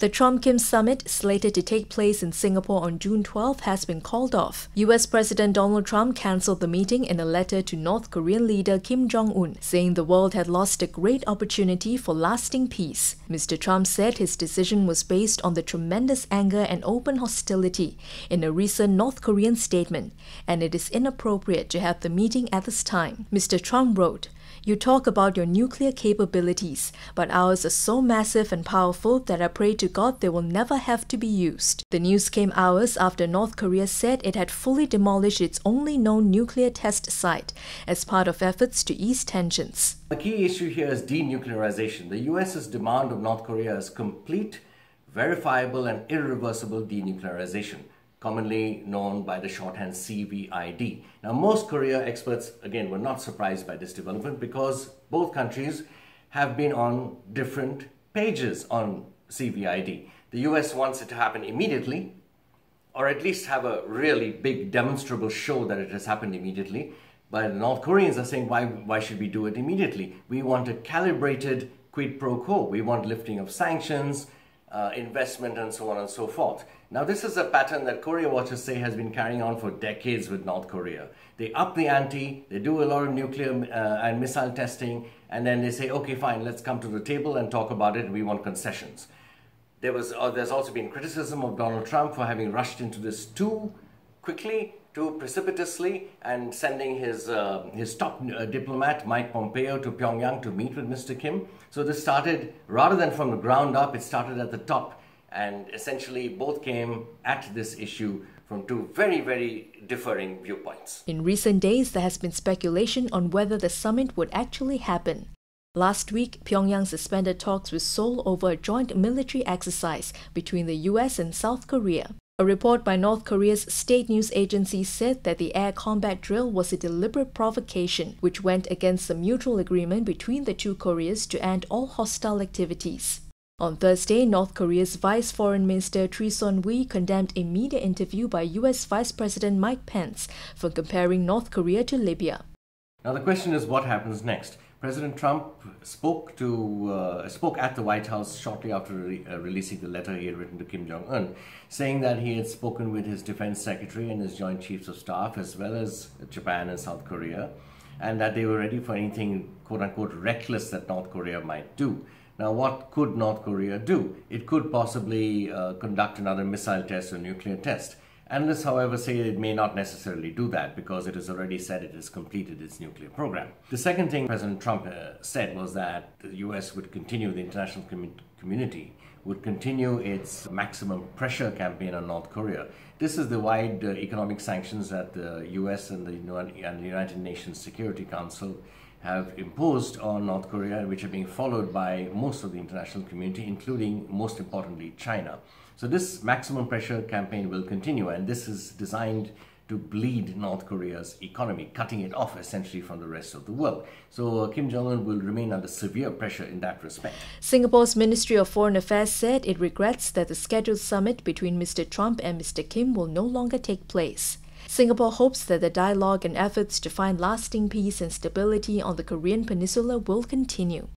The Trump-Kim summit, slated to take place in Singapore on June 12, has been called off. US President Donald Trump cancelled the meeting in a letter to North Korean leader Kim Jong Un, saying the world had lost a great opportunity for lasting peace. Mr. Trump said his decision was based on the tremendous anger and open hostility in a recent North Korean statement, and it is inappropriate to have the meeting at this time. Mr. Trump wrote, "You talk about your nuclear capabilities, but ours are so massive and powerful that I pray to God they will never have to be used." The news came hours after North Korea said it had fully demolished its only known nuclear test site as part of efforts to ease tensions. The key issue here is denuclearization. The US's demand of North Korea is complete, verifiable and irreversible denuclearization, commonly known by the shorthand CVID. Now, most Korea experts, again, were not surprised by this development because both countries have been on different pages on CVID. The US wants it to happen immediately, or at least have a really big demonstrable show that it has happened immediately. But the North Koreans are saying, why should we do it immediately? We want a calibrated quid pro quo. We want lifting of sanctions, investment and so on and so forth. Now, this is a pattern that Korea watchers say has been carrying on for decades with North Korea. They up the ante, they do a lot of nuclear and missile testing, and then they say, okay, fine, let's come to the table and talk about it, we want concessions. There's also been criticism of Donald Trump for having rushed into this too quickly, too precipitously, and sending his top diplomat, Mike Pompeo, to Pyongyang to meet with Mr. Kim. So this started, rather than from the ground up, it started at the top. And essentially, both came at this issue from two very, very differing viewpoints. In recent days, there has been speculation on whether the summit would actually happen. Last week, Pyongyang suspended talks with Seoul over a joint military exercise between the US and South Korea. A report by North Korea's state news agency said that the air combat drill was a deliberate provocation, which went against the mutual agreement between the two Koreas to end all hostile activities. On Thursday, North Korea's Vice Foreign Minister Choi Son-hui condemned a media interview by US Vice President Mike Pence for comparing North Korea to Libya. Now the question is, what happens next? President Trump spoke at the White House shortly after releasing the letter he had written to Kim Jong Un, saying that he had spoken with his defense secretary and his joint chiefs of staff, as well as Japan and South Korea, and that they were ready for anything quote-unquote reckless that North Korea might do. Now, what could North Korea do? It could possibly conduct another missile test or nuclear test. Analysts, however, say it may not necessarily do that because it has already said it has completed its nuclear program. The second thing President Trump said was that the US would continue, the international community would continue its maximum pressure campaign on North Korea. This is the wide economic sanctions that the US and the United Nations Security Council have imposed on North Korea, which are being followed by most of the international community, including, most importantly, China. So this maximum pressure campaign will continue, and this is designed to bleed North Korea's economy, cutting it off essentially from the rest of the world. So Kim Jong Un will remain under severe pressure in that respect. Singapore's Ministry of Foreign Affairs said it regrets that the scheduled summit between Mr. Trump and Mr. Kim will no longer take place. Singapore hopes that the dialogue and efforts to find lasting peace and stability on the Korean Peninsula will continue.